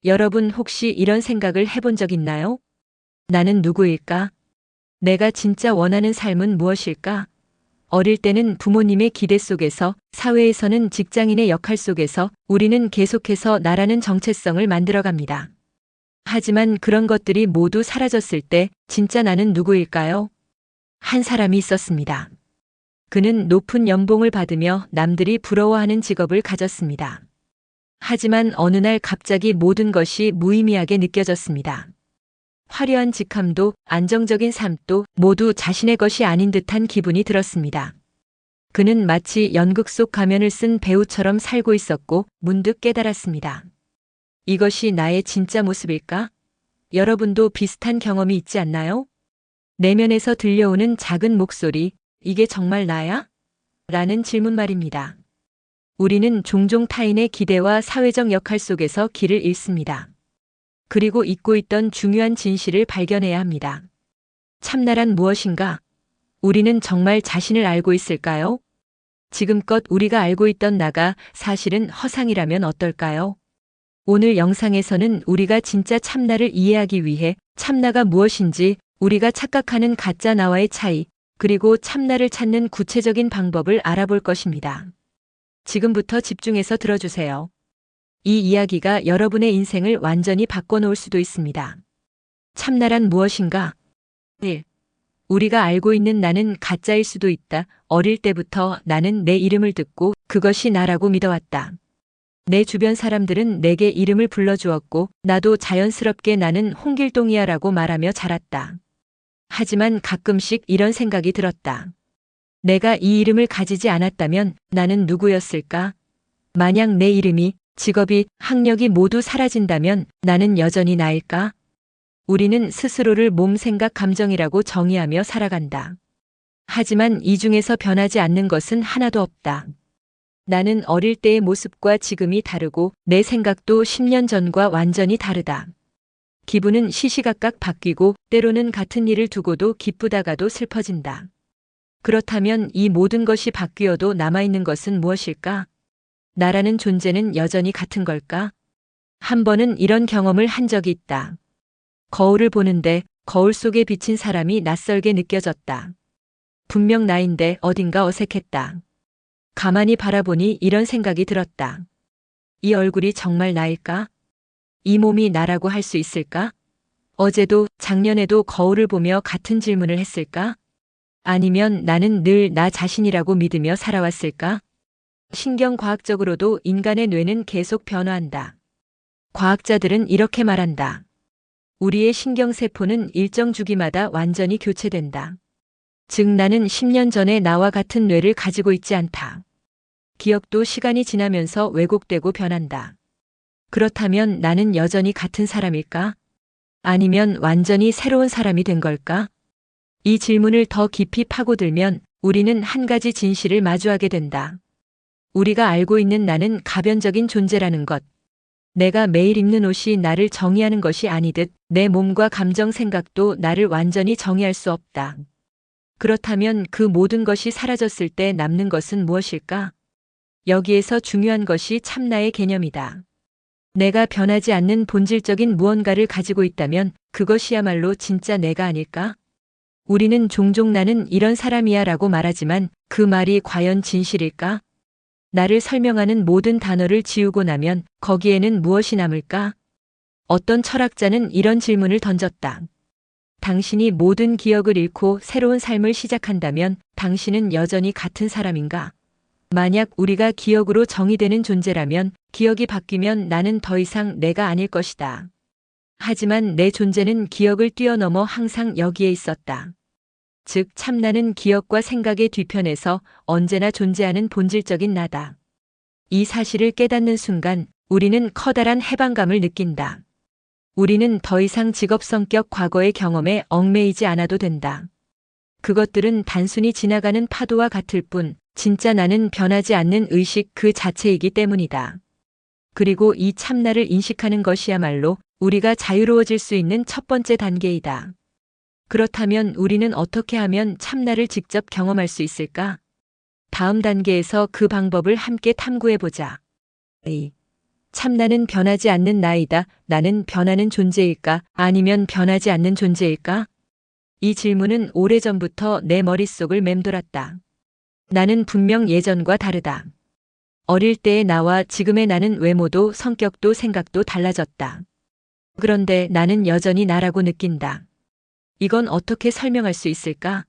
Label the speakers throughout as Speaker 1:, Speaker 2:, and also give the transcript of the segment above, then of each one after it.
Speaker 1: 여러분 혹시 이런 생각을 해본 적 있나요? 나는 누구일까? 내가 진짜 원하는 삶은 무엇일까? 어릴 때는 부모님의 기대 속에서, 사회에서는 직장인의 역할 속에서 우리는 계속해서 나라는 정체성을 만들어갑니다. 하지만 그런 것들이 모두 사라졌을 때 진짜 나는 누구일까요? 한 사람이 있었습니다. 그는 높은 연봉을 받으며 남들이 부러워하는 직업을 가졌습니다. 하지만 어느 날 갑자기 모든 것이 무의미하게 느껴졌습니다. 화려한 직함도 안정적인 삶도 모두 자신의 것이 아닌 듯한 기분이 들었습니다. 그는 마치 연극 속 가면을 쓴 배우처럼 살고 있었고 문득 깨달았습니다. 이것이 나의 진짜 모습일까? 여러분도 비슷한 경험이 있지 않나요? 내면에서 들려오는 작은 목소리, 이게 정말 나야? 라는 질문 말입니다. 우리는 종종 타인의 기대와 사회적 역할 속에서 길을 잃습니다. 그리고 잊고 있던 중요한 진실을 발견해야 합니다. 참나란 무엇인가? 우리는 정말 자신을 알고 있을까요? 지금껏 우리가 알고 있던 나가 사실은 허상이라면 어떨까요? 오늘 영상에서는 우리가 진짜 참나를 이해하기 위해 참나가 무엇인지, 우리가 착각하는 가짜 나와의 차이, 그리고 참나를 찾는 구체적인 방법을 알아볼 것입니다. 지금부터 집중해서 들어주세요. 이 이야기가 여러분의 인생을 완전히 바꿔놓을 수도 있습니다. 참나란 무엇인가? 1. 우리가 알고 있는 나는 가짜일 수도 있다. 어릴 때부터 나는 내 이름을 듣고 그것이 나라고 믿어왔다. 내 주변 사람들은 내게 이름을 불러주었고 나도 자연스럽게 나는 홍길동이야라고 말하며 자랐다. 하지만 가끔씩 이런 생각이 들었다. 내가 이 이름을 가지지 않았다면 나는 누구였을까? 만약 내 이름이, 직업이, 학력이 모두 사라진다면 나는 여전히 나일까? 우리는 스스로를 몸, 생각, 감정이라고 정의하며 살아간다. 하지만 이 중에서 변하지 않는 것은 하나도 없다. 나는 어릴 때의 모습과 지금이 다르고 내 생각도 10년 전과 완전히 다르다. 기분은 시시각각 바뀌고 때로는 같은 일을 두고도 기쁘다가도 슬퍼진다. 그렇다면 이 모든 것이 바뀌어도 남아있는 것은 무엇일까? 나라는 존재는 여전히 같은 걸까? 한 번은 이런 경험을 한 적이 있다. 거울을 보는데 거울 속에 비친 사람이 낯설게 느껴졌다. 분명 나인데 어딘가 어색했다. 가만히 바라보니 이런 생각이 들었다. 이 얼굴이 정말 나일까? 이 몸이 나라고 할 수 있을까? 어제도 작년에도 거울을 보며 같은 질문을 했을까? 아니면 나는 늘 나 자신이라고 믿으며 살아왔을까? 신경과학적으로도 인간의 뇌는 계속 변화한다. 과학자들은 이렇게 말한다. 우리의 신경세포는 일정 주기마다 완전히 교체된다. 즉 나는 10년 전의 나와 같은 뇌를 가지고 있지 않다. 기억도 시간이 지나면서 왜곡되고 변한다. 그렇다면 나는 여전히 같은 사람일까? 아니면 완전히 새로운 사람이 된 걸까? 이 질문을 더 깊이 파고들면 우리는 한 가지 진실을 마주하게 된다. 우리가 알고 있는 나는 가변적인 존재라는 것. 내가 매일 입는 옷이 나를 정의하는 것이 아니듯 내 몸과 감정, 생각도 나를 완전히 정의할 수 없다. 그렇다면 그 모든 것이 사라졌을 때 남는 것은 무엇일까? 여기에서 중요한 것이 참나의 개념이다. 내가 변하지 않는 본질적인 무언가를 가지고 있다면 그것이야말로 진짜 내가 아닐까? 우리는 종종 나는 이런 사람이야 라고 말하지만 그 말이 과연 진실일까? 나를 설명하는 모든 단어를 지우고 나면 거기에는 무엇이 남을까? 어떤 철학자는 이런 질문을 던졌다. 당신이 모든 기억을 잃고 새로운 삶을 시작한다면 당신은 여전히 같은 사람인가? 만약 우리가 기억으로 정의되는 존재라면 기억이 바뀌면 나는 더 이상 내가 아닐 것이다. 하지만 내 존재는 기억을 뛰어넘어 항상 여기에 있었다. 즉 참나는 기억과 생각의 뒤편에서 언제나 존재하는 본질적인 나다. 이 사실을 깨닫는 순간 우리는 커다란 해방감을 느낀다. 우리는 더 이상 직업, 성격, 과거의 경험에 얽매이지 않아도 된다. 그것들은 단순히 지나가는 파도와 같을 뿐 진짜 나는 변하지 않는 의식 그 자체이기 때문이다. 그리고 이 참나를 인식하는 것이야말로 우리가 자유로워질 수 있는 첫 번째 단계이다. 그렇다면 우리는 어떻게 하면 참나를 직접 경험할 수 있을까? 다음 단계에서 그 방법을 함께 탐구해보자. 참 나는 변하지 않는 나이다. 나는 변하는 존재일까? 아니면 변하지 않는 존재일까? 이 질문은 오래전부터 내 머릿속을 맴돌았다. 나는 분명 예전과 다르다. 어릴 때의 나와 지금의 나는 외모도 성격도 생각도 달라졌다. 그런데 나는 여전히 나라고 느낀다. 이건 어떻게 설명할 수 있을까?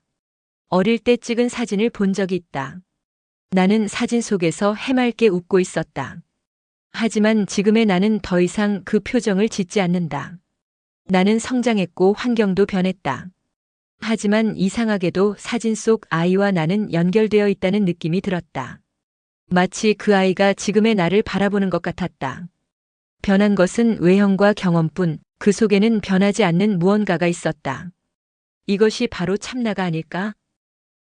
Speaker 1: 어릴 때 찍은 사진을 본 적이 있다. 나는 사진 속에서 해맑게 웃고 있었다. 하지만 지금의 나는 더 이상 그 표정을 짓지 않는다. 나는 성장했고 환경도 변했다. 하지만 이상하게도 사진 속 아이와 나는 연결되어 있다는 느낌이 들었다. 마치 그 아이가 지금의 나를 바라보는 것 같았다. 변한 것은 외형과 경험뿐, 그 속에는 변하지 않는 무언가가 있었다. 이것이 바로 참나가 아닐까?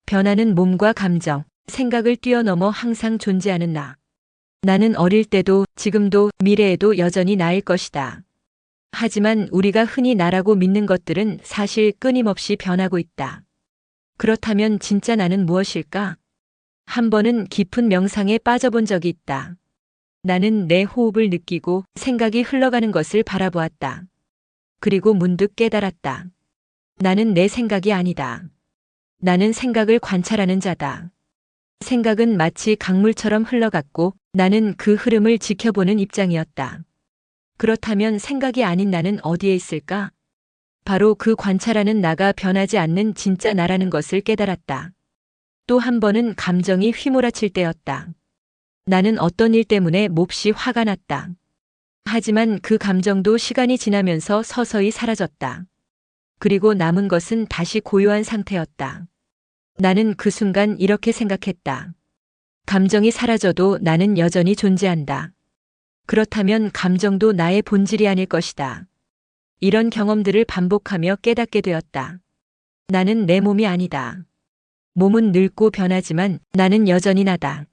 Speaker 1: 변하는 몸과 감정, 생각을 뛰어넘어 항상 존재하는 나. 나는 어릴 때도 지금도 미래에도 여전히 나일 것이다. 하지만 우리가 흔히 나라고 믿는 것들은 사실 끊임없이 변하고 있다. 그렇다면 진짜 나는 무엇일까? 한 번은 깊은 명상에 빠져본 적이 있다. 나는 내 호흡을 느끼고 생각이 흘러가는 것을 바라보았다. 그리고 문득 깨달았다. 나는 내 생각이 아니다. 나는 생각을 관찰하는 자다. 생각은 마치 강물처럼 흘러갔고 나는 그 흐름을 지켜보는 입장이었다. 그렇다면 생각이 아닌 나는 어디에 있을까? 바로 그 관찰하는 나가 변하지 않는 진짜 나라는 것을 깨달았다. 또 한 번은 감정이 휘몰아칠 때였다. 나는 어떤 일 때문에 몹시 화가 났다. 하지만 그 감정도 시간이 지나면서 서서히 사라졌다. 그리고 남은 것은 다시 고요한 상태였다. 나는 그 순간 이렇게 생각했다. 감정이 사라져도 나는 여전히 존재한다. 그렇다면 감정도 나의 본질이 아닐 것이다. 이런 경험들을 반복하며 깨닫게 되었다. 나는 내 몸이 아니다. 몸은 늙고 변하지만 나는 여전히 나다.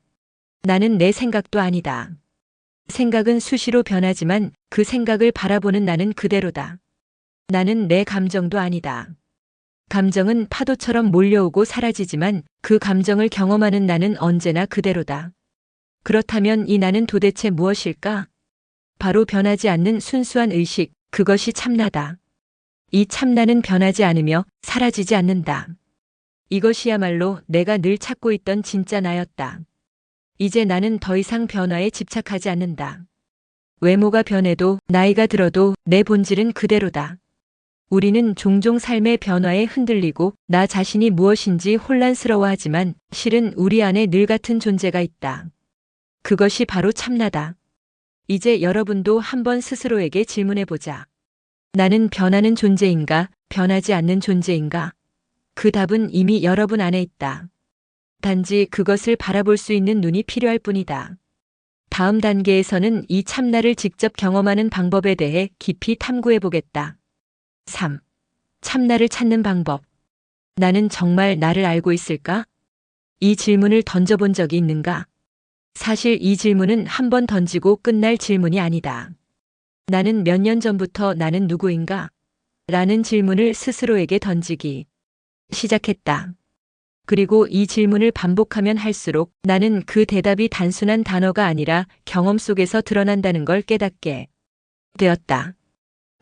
Speaker 1: 나는 내 생각도 아니다. 생각은 수시로 변하지만 그 생각을 바라보는 나는 그대로다. 나는 내 감정도 아니다. 감정은 파도처럼 몰려오고 사라지지만 그 감정을 경험하는 나는 언제나 그대로다. 그렇다면 이 나는 도대체 무엇일까? 바로 변하지 않는 순수한 의식, 그것이 참나다. 이 참나는 변하지 않으며 사라지지 않는다. 이것이야말로 내가 늘 찾고 있던 진짜 나였다. 이제 나는 더 이상 변화에 집착하지 않는다. 외모가 변해도 나이가 들어도 내 본질은 그대로다. 우리는 종종 삶의 변화에 흔들리고 나 자신이 무엇인지 혼란스러워하지만 실은 우리 안에 늘 같은 존재가 있다. 그것이 바로 참나다. 이제 여러분도 한번 스스로에게 질문해보자. 나는 변하는 존재인가, 변하지 않는 존재인가? 그 답은 이미 여러분 안에 있다. 단지 그것을 바라볼 수 있는 눈이 필요할 뿐이다. 다음 단계에서는 이 참나를 직접 경험하는 방법에 대해 깊이 탐구해보겠다. 3. 참나를 찾는 방법. 나는 정말 나를 알고 있을까? 이 질문을 던져본 적이 있는가? 사실 이 질문은 한 번 던지고 끝날 질문이 아니다. 나는 몇 년 전부터 나는 누구인가? 라는 질문을 스스로에게 던지기 시작했다. 그리고 이 질문을 반복하면 할수록 나는 그 대답이 단순한 단어가 아니라 경험 속에서 드러난다는 걸 깨닫게 되었다.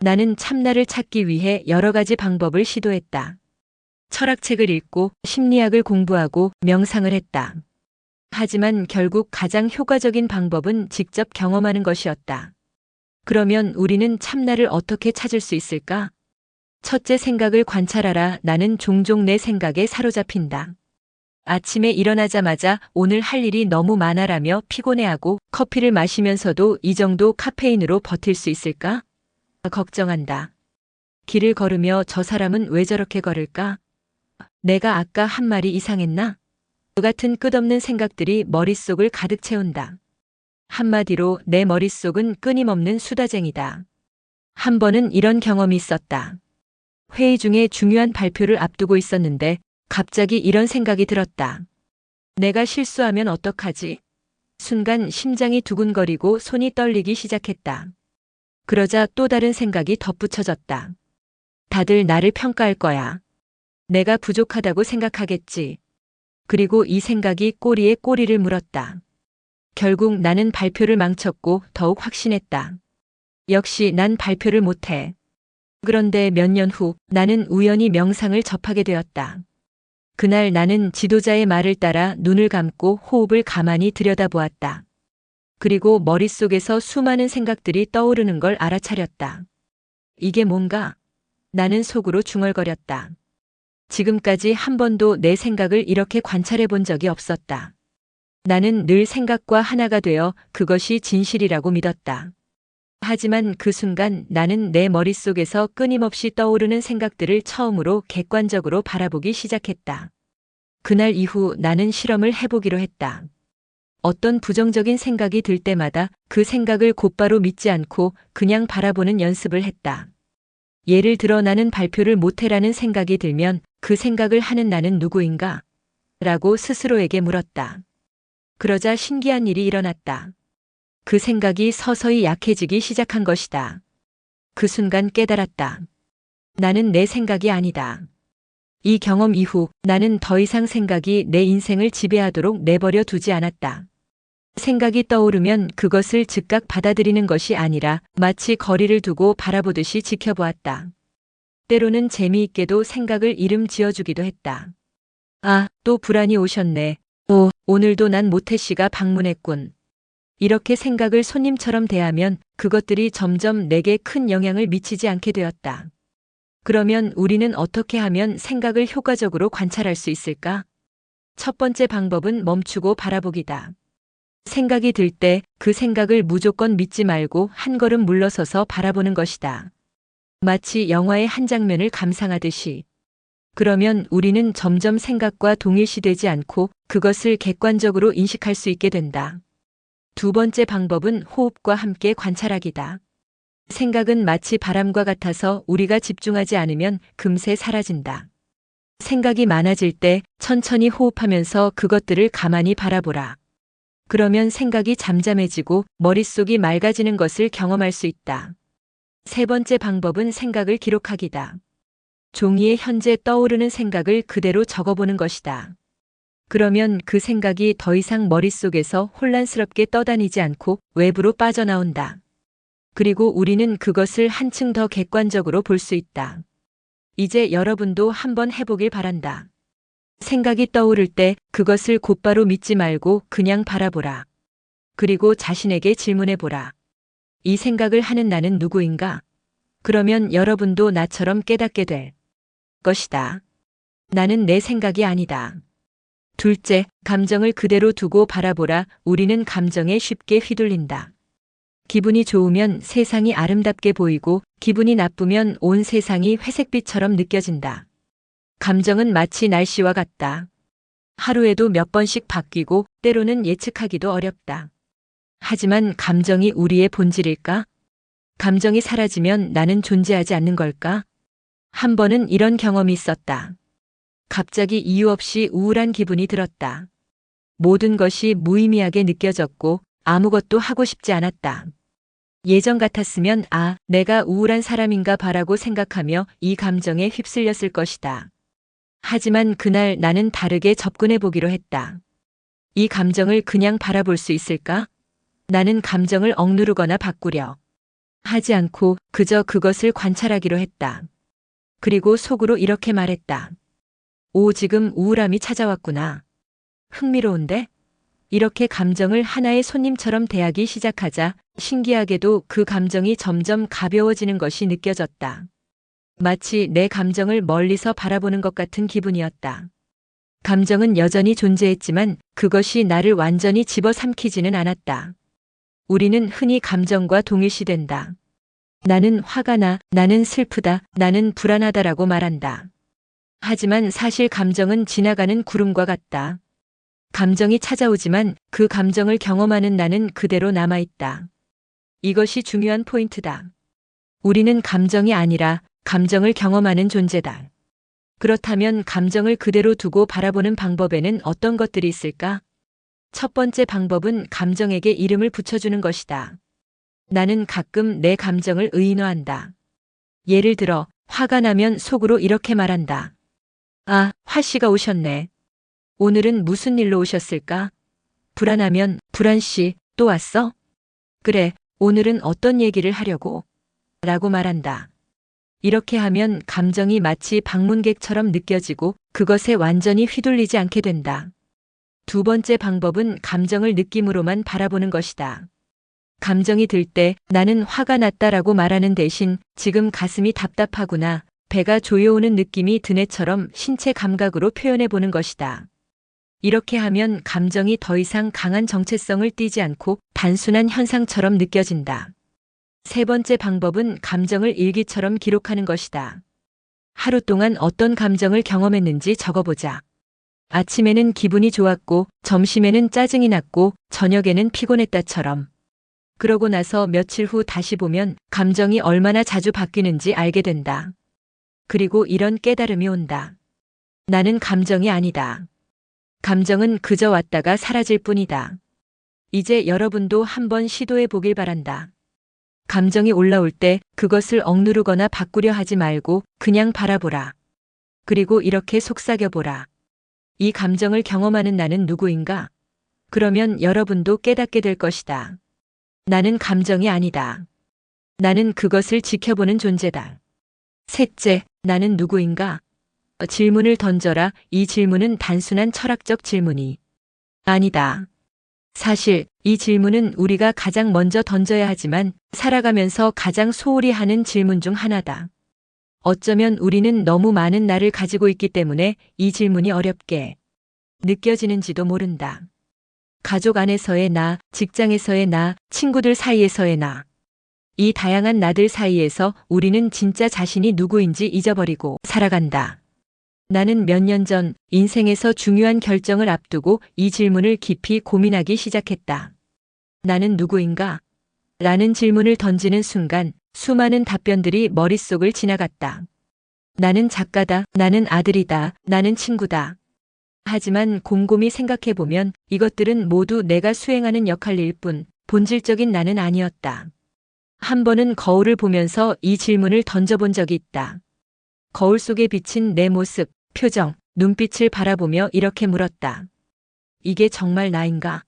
Speaker 1: 나는 참나를 찾기 위해 여러 가지 방법을 시도했다. 철학책을 읽고 심리학을 공부하고 명상을 했다. 하지만 결국 가장 효과적인 방법은 직접 경험하는 것이었다. 그러면 우리는 참나를 어떻게 찾을 수 있을까? 첫째, 생각을 관찰하라. 나는 종종 내 생각에 사로잡힌다. 아침에 일어나자마자 오늘 할 일이 너무 많아라며 피곤해하고 커피를 마시면서도 이 정도 카페인으로 버틸 수 있을까? 걱정한다. 길을 걸으며 저 사람은 왜 저렇게 걸을까? 내가 아까 한 말이 이상했나? 그 같은 끝없는 생각들이 머릿속을 가득 채운다. 한마디로 내 머릿속은 끊임없는 수다쟁이다. 한 번은 이런 경험이 있었다. 회의 중에 중요한 발표를 앞두고 있었는데 갑자기 이런 생각이 들었다. 내가 실수하면 어떡하지? 순간 심장이 두근거리고 손이 떨리기 시작했다. 그러자 또 다른 생각이 덧붙여졌다. 다들 나를 평가할 거야. 내가 부족하다고 생각하겠지. 그리고 이 생각이 꼬리에 꼬리를 물었다. 결국 나는 발표를 망쳤고 더욱 확신했다. 역시 난 발표를 못해. 그런데 몇 년 후 나는 우연히 명상을 접하게 되었다. 그날 나는 지도자의 말을 따라 눈을 감고 호흡을 가만히 들여다보았다. 그리고 머릿속에서 수많은 생각들이 떠오르는 걸 알아차렸다. 이게 뭔가? 나는 속으로 중얼거렸다. 지금까지 한 번도 내 생각을 이렇게 관찰해 본 적이 없었다. 나는 늘 생각과 하나가 되어 그것이 진실이라고 믿었다. 하지만 그 순간 나는 내 머릿속에서 끊임없이 떠오르는 생각들을 처음으로 객관적으로 바라보기 시작했다. 그날 이후 나는 실험을 해보기로 했다. 어떤 부정적인 생각이 들 때마다 그 생각을 곧바로 믿지 않고 그냥 바라보는 연습을 했다. 예를 들어 나는 발표를 못해라는 생각이 들면 그 생각을 하는 나는 누구인가? 라고 스스로에게 물었다. 그러자 신기한 일이 일어났다. 그 생각이 서서히 약해지기 시작한 것이다. 그 순간 깨달았다. 나는 내 생각이 아니다. 이 경험 이후 나는 더 이상 생각이 내 인생을 지배하도록 내버려 두지 않았다. 생각이 떠오르면 그것을 즉각 받아들이는 것이 아니라 마치 거리를 두고 바라보듯이 지켜보았다. 때로는 재미있게도 생각을 이름 지어주기도 했다. 아, 또 불안이 오셨네. 오, 오늘도 난 모태 씨가 방문했군. 이렇게 생각을 손님처럼 대하면 그것들이 점점 내게 큰 영향을 미치지 않게 되었다. 그러면 우리는 어떻게 하면 생각을 효과적으로 관찰할 수 있을까? 첫 번째 방법은 멈추고 바라보기다. 생각이 들 때 그 생각을 무조건 믿지 말고 한 걸음 물러서서 바라보는 것이다. 마치 영화의 한 장면을 감상하듯이. 그러면 우리는 점점 생각과 동일시되지 않고 그것을 객관적으로 인식할 수 있게 된다. 두 번째 방법은 호흡과 함께 관찰하기다. 생각은 마치 바람과 같아서 우리가 집중하지 않으면 금세 사라진다. 생각이 많아질 때 천천히 호흡하면서 그것들을 가만히 바라보라. 그러면 생각이 잠잠해지고 머릿속이 맑아지는 것을 경험할 수 있다. 세 번째 방법은 생각을 기록하기다. 종이에 현재 떠오르는 생각을 그대로 적어보는 것이다. 그러면 그 생각이 더 이상 머릿속에서 혼란스럽게 떠다니지 않고 외부로 빠져나온다. 그리고 우리는 그것을 한층 더 객관적으로 볼 수 있다. 이제 여러분도 한번 해보길 바란다. 생각이 떠오를 때 그것을 곧바로 믿지 말고 그냥 바라보라. 그리고 자신에게 질문해보라. 이 생각을 하는 나는 누구인가? 그러면 여러분도 나처럼 깨닫게 될 것이다. 나는 내 생각이 아니다. 둘째, 감정을 그대로 두고 바라보라. 우리는 감정에 쉽게 휘둘린다. 기분이 좋으면 세상이 아름답게 보이고 기분이 나쁘면 온 세상이 회색빛처럼 느껴진다. 감정은 마치 날씨와 같다. 하루에도 몇 번씩 바뀌고 때로는 예측하기도 어렵다. 하지만 감정이 우리의 본질일까? 감정이 사라지면 나는 존재하지 않는 걸까? 한 번은 이런 경험이 있었다. 갑자기 이유 없이 우울한 기분이 들었다. 모든 것이 무의미하게 느껴졌고 아무것도 하고 싶지 않았다. 예전 같았으면 내가 우울한 사람인가 봐라고 생각하며 이 감정에 휩쓸렸을 것이다. 하지만 그날 나는 다르게 접근해 보기로 했다. 이 감정을 그냥 바라볼 수 있을까? 나는 감정을 억누르거나 바꾸려 하지 않고 그저 그것을 관찰하기로 했다. 그리고 속으로 이렇게 말했다. 오, 지금 우울함이 찾아왔구나. 흥미로운데? 이렇게 감정을 하나의 손님처럼 대하기 시작하자 신기하게도 그 감정이 점점 가벼워지는 것이 느껴졌다. 마치 내 감정을 멀리서 바라보는 것 같은 기분이었다. 감정은 여전히 존재했지만 그것이 나를 완전히 집어삼키지는 않았다. 우리는 흔히 감정과 동일시된다. 나는 화가 나, 나는 슬프다, 나는 불안하다라고 말한다. 하지만 사실 감정은 지나가는 구름과 같다. 감정이 찾아오지만 그 감정을 경험하는 나는 그대로 남아있다. 이것이 중요한 포인트다. 우리는 감정이 아니라 감정을 경험하는 존재다. 그렇다면 감정을 그대로 두고 바라보는 방법에는 어떤 것들이 있을까? 첫 번째 방법은 감정에게 이름을 붙여주는 것이다. 나는 가끔 내 감정을 의인화한다. 예를 들어 화가 나면 속으로 이렇게 말한다. 아, 화씨가 오셨네. 오늘은 무슨 일로 오셨을까? 불안하면 불안씨, 또 왔어? 그래, 오늘은 어떤 얘기를 하려고? 라고 말한다. 이렇게 하면 감정이 마치 방문객처럼 느껴지고 그것에 완전히 휘둘리지 않게 된다. 두 번째 방법은 감정을 느낌으로만 바라보는 것이다. 감정이 들 때 나는 화가 났다라고 말하는 대신 지금 가슴이 답답하구나, 배가 조여오는 느낌이 드네처럼 신체 감각으로 표현해 보는 것이다. 이렇게 하면 감정이 더 이상 강한 정체성을 띠지 않고 단순한 현상처럼 느껴진다. 세 번째 방법은 감정을 일기처럼 기록하는 것이다. 하루 동안 어떤 감정을 경험했는지 적어보자. 아침에는 기분이 좋았고, 점심에는 짜증이 났고, 저녁에는 피곤했다처럼. 그러고 나서 며칠 후 다시 보면 감정이 얼마나 자주 바뀌는지 알게 된다. 그리고 이런 깨달음이 온다. 나는 감정이 아니다. 감정은 그저 왔다가 사라질 뿐이다. 이제 여러분도 한번 시도해 보길 바란다. 감정이 올라올 때 그것을 억누르거나 바꾸려 하지 말고 그냥 바라보라. 그리고 이렇게 속삭여보라. 이 감정을 경험하는 나는 누구인가? 그러면 여러분도 깨닫게 될 것이다. 나는 감정이 아니다. 나는 그것을 지켜보는 존재다. 셋째, 나는 누구인가? 질문을 던져라. 이 질문은 단순한 철학적 질문이 아니다. 사실 이 질문은 우리가 가장 먼저 던져야 하지만 살아가면서 가장 소홀히 하는 질문 중 하나다. 어쩌면 우리는 너무 많은 나를 가지고 있기 때문에 이 질문이 어렵게 느껴지는지도 모른다. 가족 안에서의 나, 직장에서의 나, 친구들 사이에서의 나. 이 다양한 나들 사이에서 우리는 진짜 자신이 누구인지 잊어버리고 살아간다. 나는 몇 년 전 인생에서 중요한 결정을 앞두고 이 질문을 깊이 고민하기 시작했다. 나는 누구인가? 라는 질문을 던지는 순간 수많은 답변들이 머릿속을 지나갔다. 나는 작가다, 나는 아들이다, 나는 친구다. 하지만 곰곰이 생각해보면 이것들은 모두 내가 수행하는 역할일 뿐 본질적인 나는 아니었다. 한 번은 거울을 보면서 이 질문을 던져본 적이 있다. 거울 속에 비친 내 모습, 표정, 눈빛을 바라보며 이렇게 물었다. 이게 정말 나인가?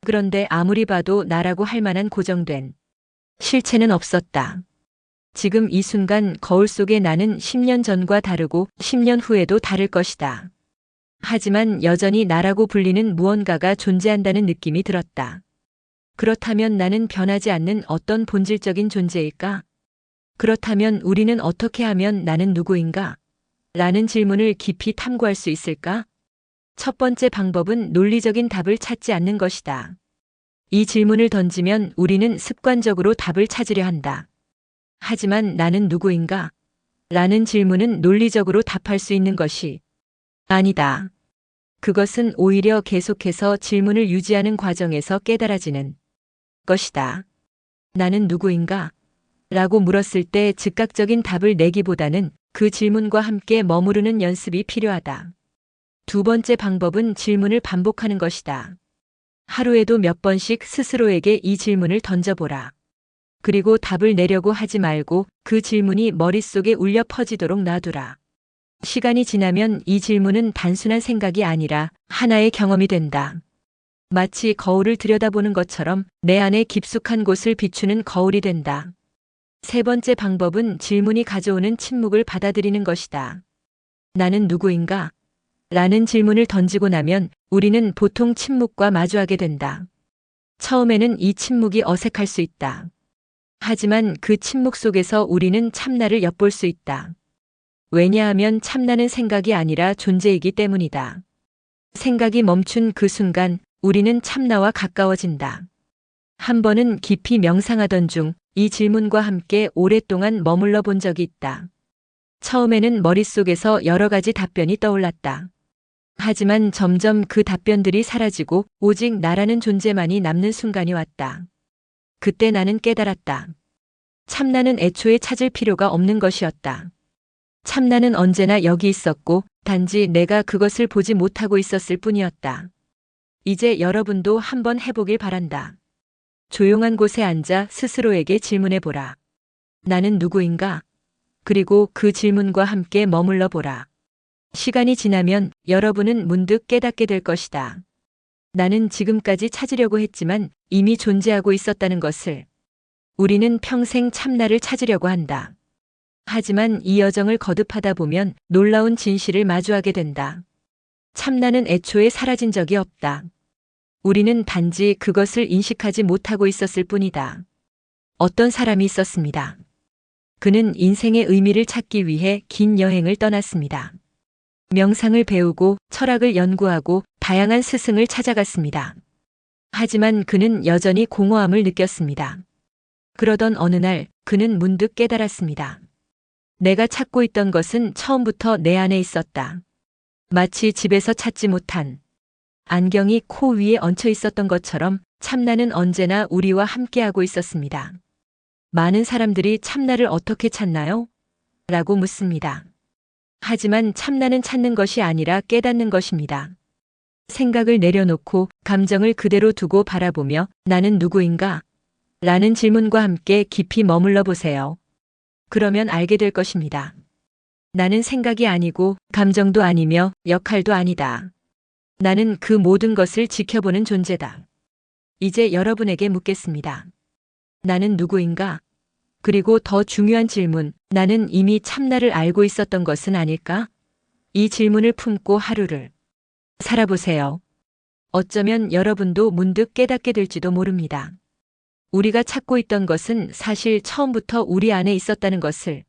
Speaker 1: 그런데 아무리 봐도 나라고 할 만한 고정된 실체는 없었다. 지금 이 순간 거울 속의 나는 10년 전과 다르고 10년 후에도 다를 것이다. 하지만 여전히 나라고 불리는 무언가가 존재한다는 느낌이 들었다. 그렇다면 나는 변하지 않는 어떤 본질적인 존재일까? 그렇다면 우리는 어떻게 하면 나는 누구인가? 라는 질문을 깊이 탐구할 수 있을까? 첫 번째 방법은 논리적인 답을 찾지 않는 것이다. 이 질문을 던지면 우리는 습관적으로 답을 찾으려 한다. 하지만 나는 누구인가? 라는 질문은 논리적으로 답할 수 있는 것이 아니다. 그것은 오히려 계속해서 질문을 유지하는 과정에서 깨달아지는 것이다. 나는 누구인가? 라고 물었을 때 즉각적인 답을 내기보다는 그 질문과 함께 머무르는 연습이 필요하다. 두 번째 방법은 질문을 반복하는 것이다. 하루에도 몇 번씩 스스로에게 이 질문을 던져보라. 그리고 답을 내려고 하지 말고 그 질문이 머릿속에 울려 퍼지도록 놔두라. 시간이 지나면 이 질문은 단순한 생각이 아니라 하나의 경험이 된다. 마치 거울을 들여다보는 것처럼 내 안에 깊숙한 곳을 비추는 거울이 된다. 세 번째 방법은 질문이 가져오는 침묵을 받아들이는 것이다. 나는 누구인가? 라는 질문을 던지고 나면 우리는 보통 침묵과 마주하게 된다. 처음에는 이 침묵이 어색할 수 있다. 하지만 그 침묵 속에서 우리는 참나를 엿볼 수 있다. 왜냐하면 참나는 생각이 아니라 존재이기 때문이다. 생각이 멈춘 그 순간 우리는 참나와 가까워진다. 한 번은 깊이 명상하던 중 이 질문과 함께 오랫동안 머물러 본 적이 있다. 처음에는 머릿속에서 여러 가지 답변이 떠올랐다. 하지만 점점 그 답변들이 사라지고 오직 나라는 존재만이 남는 순간이 왔다. 그때 나는 깨달았다. 참나는 애초에 찾을 필요가 없는 것이었다. 참나는 언제나 여기 있었고 단지 내가 그것을 보지 못하고 있었을 뿐이었다. 이제 여러분도 한번 해보길 바란다. 조용한 곳에 앉아 스스로에게 질문해보라. 나는 누구인가? 그리고 그 질문과 함께 머물러 보라. 시간이 지나면 여러분은 문득 깨닫게 될 것이다. 나는 지금까지 찾으려고 했지만 이미 존재하고 있었다는 것을. 우리는 평생 참나를 찾으려고 한다. 하지만 이 여정을 거듭하다 보면 놀라운 진실을 마주하게 된다. 참나는 애초에 사라진 적이 없다. 우리는 단지 그것을 인식하지 못하고 있었을 뿐이다. 어떤 사람이 있었습니다. 그는 인생의 의미를 찾기 위해 긴 여행을 떠났습니다. 명상을 배우고 철학을 연구하고 다양한 스승을 찾아갔습니다. 하지만 그는 여전히 공허함을 느꼈습니다. 그러던 어느 날 그는 문득 깨달았습니다. 내가 찾고 있던 것은 처음부터 내 안에 있었다. 마치 집에서 찾지 못한 안경이 코 위에 얹혀 있었던 것처럼 참나는 언제나 우리와 함께하고 있었습니다. 많은 사람들이 참나를 어떻게 찾나요? 라고 묻습니다. 하지만 참나는 찾는 것이 아니라 깨닫는 것입니다. 생각을 내려놓고 감정을 그대로 두고 바라보며 나는 누구인가? 라는 질문과 함께 깊이 머물러 보세요. 그러면 알게 될 것입니다. 나는 생각이 아니고 감정도 아니며 역할도 아니다. 나는 그 모든 것을 지켜보는 존재다. 이제 여러분에게 묻겠습니다. 나는 누구인가? 그리고 더 중요한 질문, 나는 이미 참나를 알고 있었던 것은 아닐까? 이 질문을 품고 하루를 살아보세요. 어쩌면 여러분도 문득 깨닫게 될지도 모릅니다. 우리가 찾고 있던 것은 사실 처음부터 우리 안에 있었다는 것을.